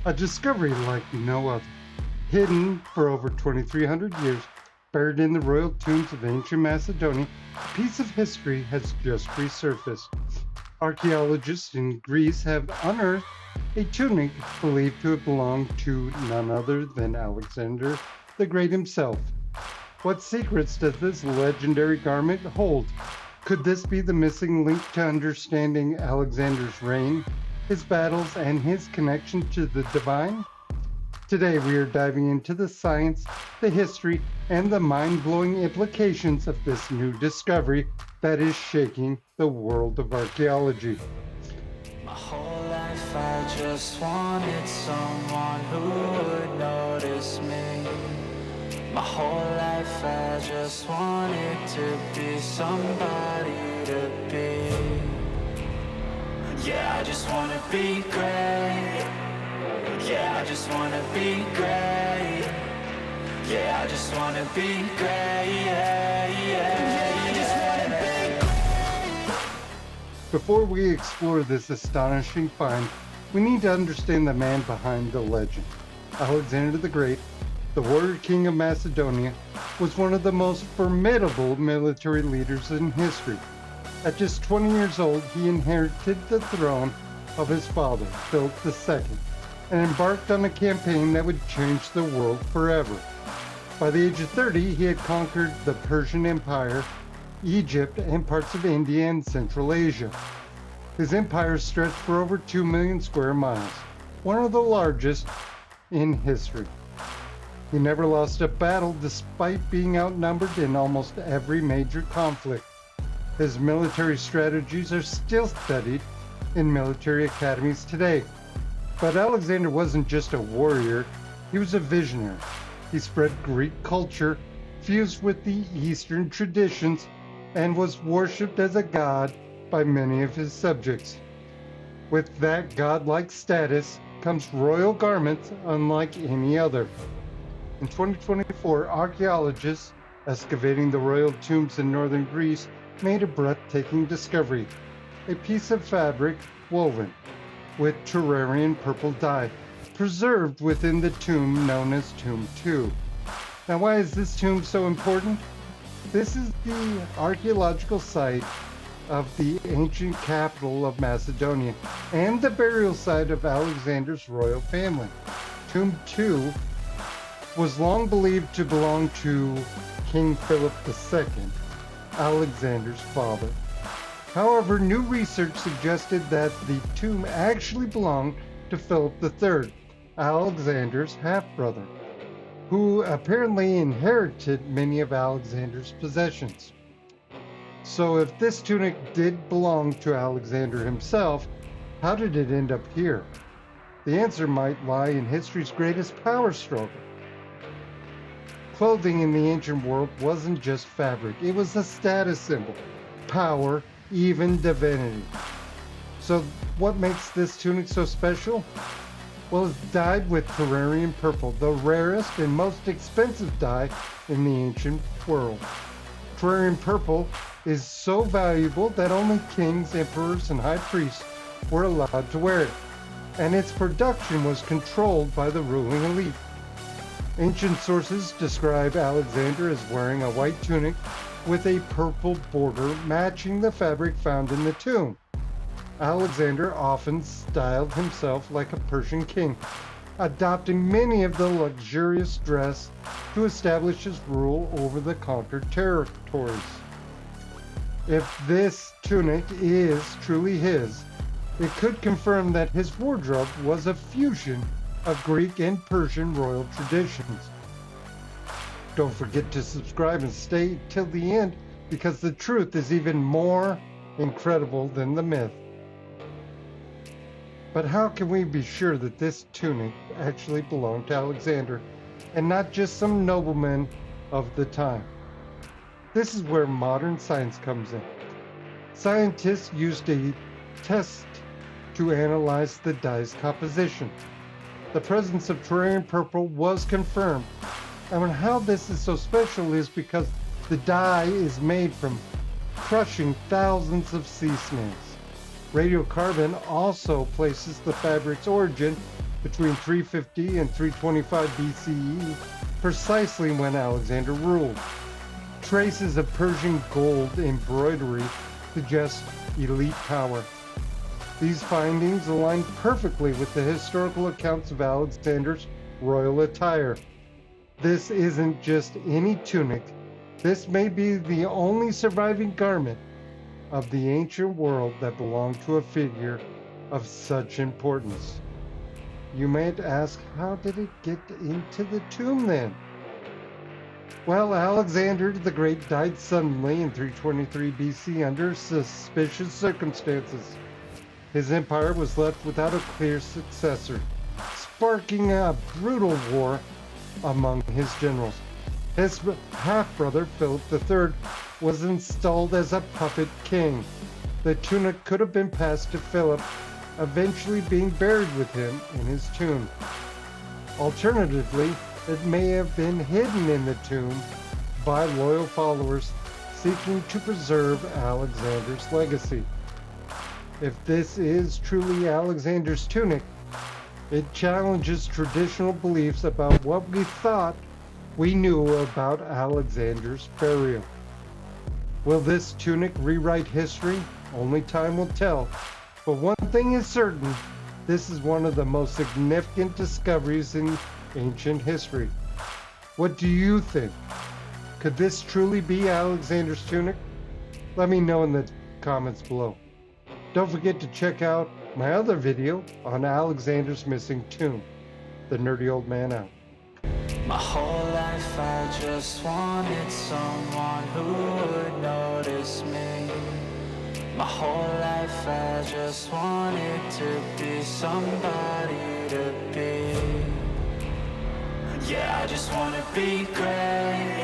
a discovery like no other. Hidden for over 2,300 years, buried in the royal tombs of ancient Macedonia, a piece of history has just resurfaced. Archaeologists in Greece have unearthed a tunic believed to have belonged to none other than Alexander the Great himself. What secrets does this legendary garment hold? Could this be the missing link to understanding Alexander's reign, his battles, and his connection to the divine? Today, we are diving into the science, the history, and the mind blowing implications of this new discovery that is shaking the world of archaeology. My whole life I just wanted someone who would notice me. My whole life I just wanted to be somebody to be. Yeah, I just wanna be great. Yeah, I just wanna be great. Yeah, I just wanna be great. Yeah, I just wanna be great. Before we explore this astonishing find, we need to understand the man behind the legend. Alexander the Great, the warrior king of Macedonia, was one of the most formidable military leaders in history. At just 20 years old, he inherited the throne of his father, Philip II, and embarked on a campaign that would change the world forever. By the age of 30, he had conquered the Persian Empire, Egypt, and parts of India and Central Asia. His empire stretched for over 2 million square miles, one of the largest in history. He never lost a battle despite being outnumbered in almost every major conflict. His military strategies are still studied in military academies today. But Alexander wasn't just a warrior, he was a visionary. He spread Greek culture, fused with the Eastern traditions, and was worshipped as a god by many of his subjects. With that godlike status comes royal garments unlike any other. In 2024, archaeologists excavating the royal tombs in northern Greece made a breathtaking discovery: a piece of fabric woven with Turarian purple dye, preserved within the tomb known as Tomb 2. Now, why is this tomb so important? This is the archaeological site of the ancient capital of Macedonia and the burial site of Alexander's royal family. Tomb 2 was long believed to belong to King Philip II, Alexander's father. However, new research suggested that the tomb actually belonged to Philip III, Alexander's half-brother, who apparently inherited many of Alexander's possessions. So if this tunic did belong to Alexander himself, how did it end up here? The answer might lie in history's greatest power struggle. Clothing in the ancient world wasn't just fabric, it was a status symbol, power, even divinity. So what makes this tunic so special? Well, it's dyed with Turarian purple, the rarest and most expensive dye in the ancient world. Turarian purple is so valuable that only kings, emperors, and high priests were allowed to wear it, and its production was controlled by the ruling elite. Ancient sources describe Alexander as wearing a white tunic with a purple border matching the fabric found in the tomb. Alexander often styled himself like a Persian king, adopting many of the luxurious dress to establish his rule over the conquered territories. If this tunic is truly his, it could confirm that his wardrobe was a fusion of Greek and Persian royal traditions. Don't forget to subscribe and stay till the end, because the truth is even more incredible than the myth. But how can we be sure that this tunic actually belonged to Alexander and not just some nobleman of the time? This is where modern science comes in. Scientists used a test to analyze the dye's composition. The presence of Turarian purple was confirmed. And how this is so special is because the dye is made from crushing thousands of sea snails. Radiocarbon also places the fabric's origin between 350 and 325 BCE, precisely when Alexander ruled. Traces of Persian gold embroidery suggest elite power. These findings align perfectly with the historical accounts of Alexander's royal attire. This isn't just any tunic. This may be the only surviving garment of the ancient world that belonged to a figure of such importance. You might ask, how did it get into the tomb then? Well, Alexander the Great died suddenly in 323 BC under suspicious circumstances. His empire was left without a clear successor, sparking a brutal war among his generals. His half-brother, Philip III, was installed as a puppet king. The tunic could have been passed to Philip, eventually being buried with him in his tomb. Alternatively, it may have been hidden in the tomb by loyal followers seeking to preserve Alexander's legacy. If this is truly Alexander's tunic, it challenges traditional beliefs about what we thought we knew about Alexander's burial. Will this tunic rewrite history? Only time will tell. But one thing is certain, this is one of the most significant discoveries in ancient history. What do you think? Could this truly be Alexander's tunic? Let me know in the comments below. Don't forget to check out my other video on Alexander's missing tomb. The Nerdy Old Man out. My whole life I just wanted someone who would notice me. My whole life I just wanted to be somebody to be. Yeah, I just wanna be great.